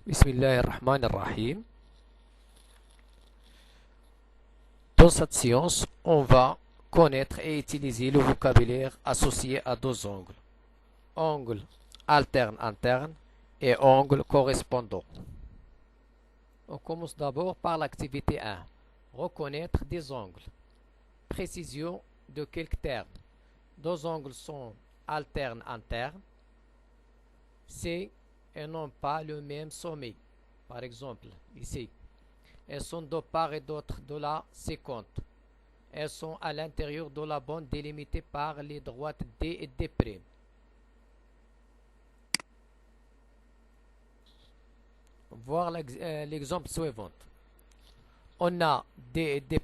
Bismillahirrahmanirrahim. Dans cette science, on va connaître et utiliser le vocabulaire associé à deux angles. Angle alterne-interne et angle correspondant. On commence d'abord par l'activité 1. Reconnaître des angles. Précision de quelques termes. Deux angles sont alterne-interne. C'est et n'ont pas le même sommet. Par exemple, ici. Elles sont de part et d'autre de la séquente. Elles sont à l'intérieur de la bande délimitée par les droites D et D'. Voir l'exemple suivant. On a D et D'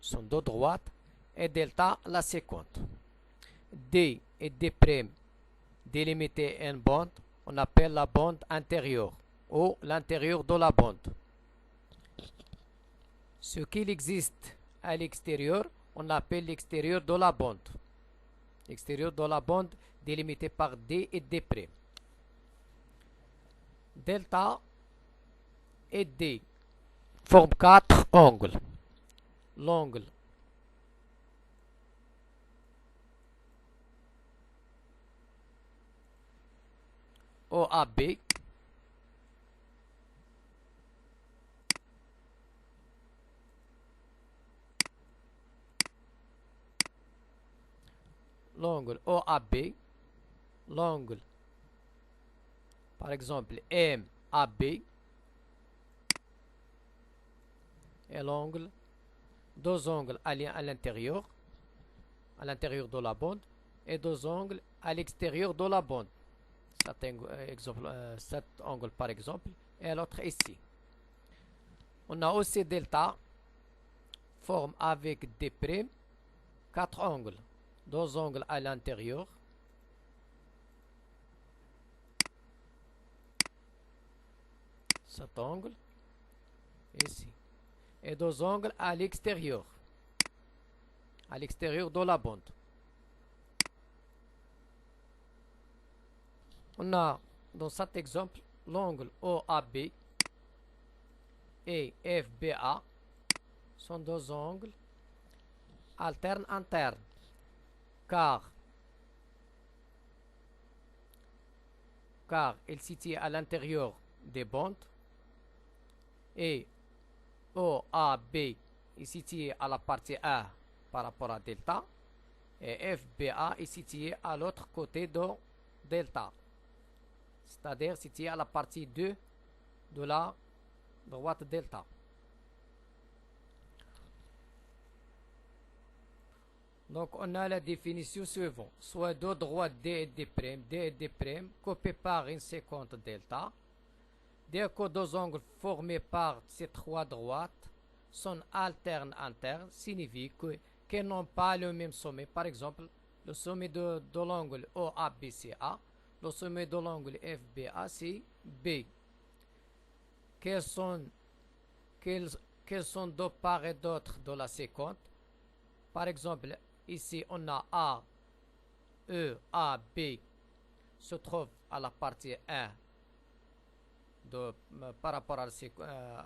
sont deux droites et delta la séquente. D et D' délimiter une bande, on appelle la bande intérieure ou l'intérieur de la bande. Ce qu'il existe à l'extérieur, on appelle l'extérieur de la bande. L'extérieur de la bande délimité par D et D'. Delta et D forment quatre angles. L'angle OAB, l'angle OAB, l'angle par exemple MAB et l'angle, deux angles alliés à l'intérieur de la bande et deux angles à l'extérieur de la bande. Cet angle par exemple et l'autre ici. On a aussi delta forme avec D', quatre angles, deux angles à l'intérieur, cet angle ici, et deux angles à l'extérieur de la bande. On a dans cet exemple l'angle OAB et FBA sont deux angles alterne-interne car ils se situent à l'intérieur des bandes et OAB est situé à la partie A par rapport à delta et FBA est situé à l'autre côté de delta, c'est-à-dire situé à la partie 2 de la droite delta. Donc on a la définition suivante. Soit deux droites D et D', coupées par une séquente delta. Dès que deux angles formés par ces trois droites sont alterne-internes, signifie qu'elles n'ont pas le même sommet. Par exemple, le sommet de l'angle OAB c'est A, le sommet de l'angle FBA c'est B. Quels sont de part et d'autre de la séquente. Par exemple, ici on a A, E, A, B se trouve à la partie 1 par rapport à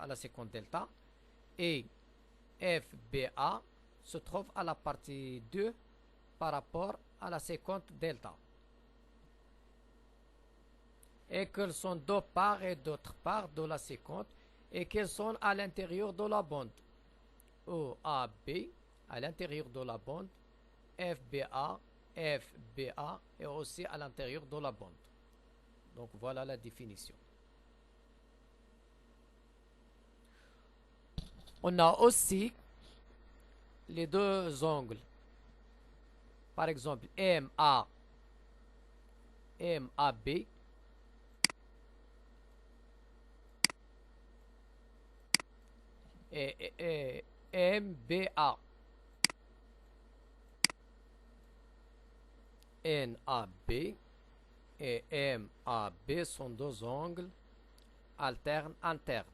la séquence delta et FBA se trouve à la partie 2 par rapport à la séquence delta. Et qu'elles sont de part et d'autre part de la séquence et qu'elles sont à l'intérieur de la bande. OAB à l'intérieur de la bande, FBA et aussi à l'intérieur de la bande. Donc voilà la définition. On a aussi les deux angles. Par exemple, MAB et MBA. NAB et MAB sont deux angles alterne-internes.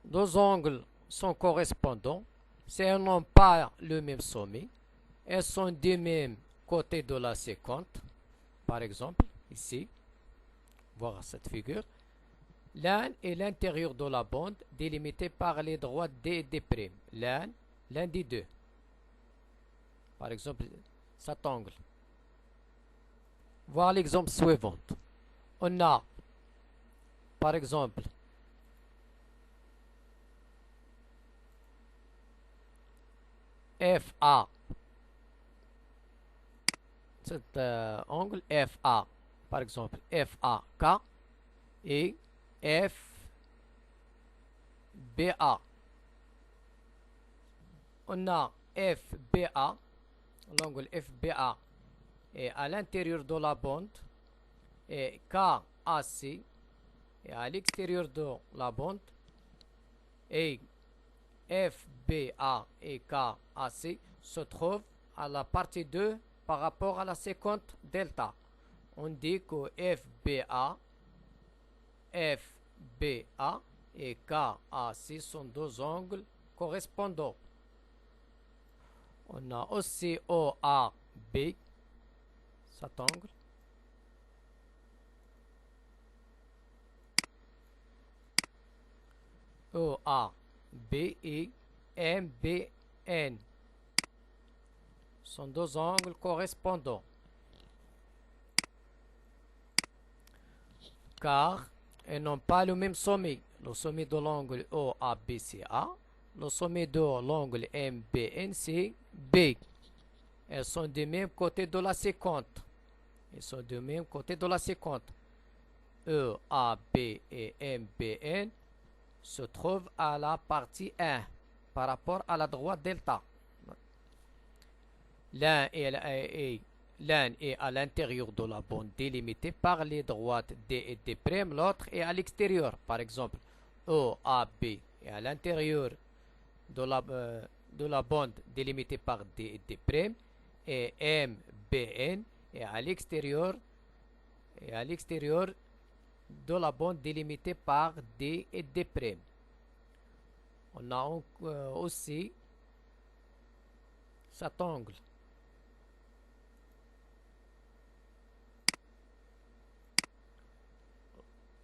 Deux angles sont correspondants si elles n'ont pas le même sommet. Elles sont du même côté de la séquente, par exemple, ici, voir cette figure. L'un est l'intérieur de la bande délimité par les droites D et D'. L'un des deux. Par exemple, cet angle. Voir l'exemple suivant. On a, par exemple, FA. Cet angle FA. Par exemple, FAK et FBA. On a FBA, l'angle FBA est à l'intérieur de la bande et KAC est à l'extérieur de la bande et FBA et KAC se trouvent à la partie 2 par rapport à la séquente delta. On dit que FBA et KAC sont deux angles correspondants. On a aussi OAB, cet angle. OAB et MBN sont deux angles correspondants. Car ils n'ont pas le même sommet. Le sommet de l'angle OAB c'est A. Le sommet de l'angle MBN c'est B. Elles sont du même côté de la séquente. Ils sont du même côté de la séquente. EAB et MBN se trouvent à la partie 1 par rapport à la droite delta. L'un est à l'intérieur de la bande délimitée par les droites D et D', l'autre est à l'extérieur. Par exemple, OAB est à l'intérieur de la bande délimitée par D et D', et MBN est à l'extérieur de la bande délimitée par D et D'. On a aussi cet angle.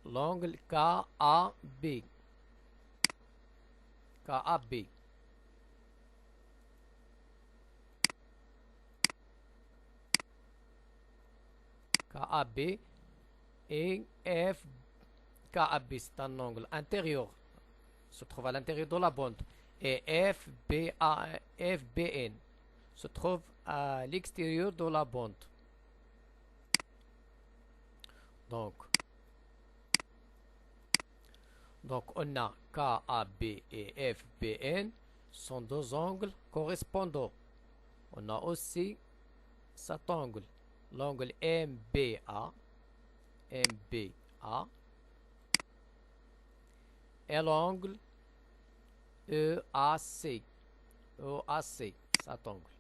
L'angle KAB. KAB. KAB et KAB, c'est un angle intérieur, se trouve à l'intérieur de la bande, et FBN se trouve à l'extérieur de la bande. Donc on a KAB et FBN sont deux angles correspondants. On a aussi cet angle, l'angle MBA et l'angle EAC, cet angle.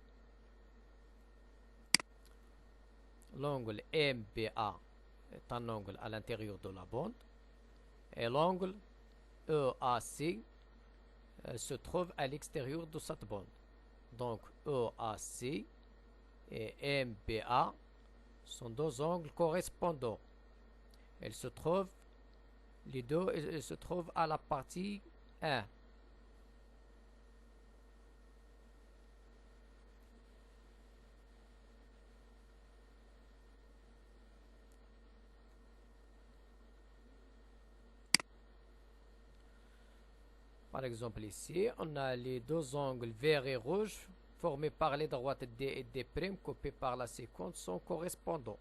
L'angle MBA est un angle à l'intérieur de la bande et l'angle EAC se trouve à l'extérieur de cette bande. Donc EAC et MBA sont deux angles correspondants. Les deux se trouvent à la partie 1. Par exemple ici, on a les deux angles vert et rouge formés par les droites D et D' coupés par la séquence sont correspondants.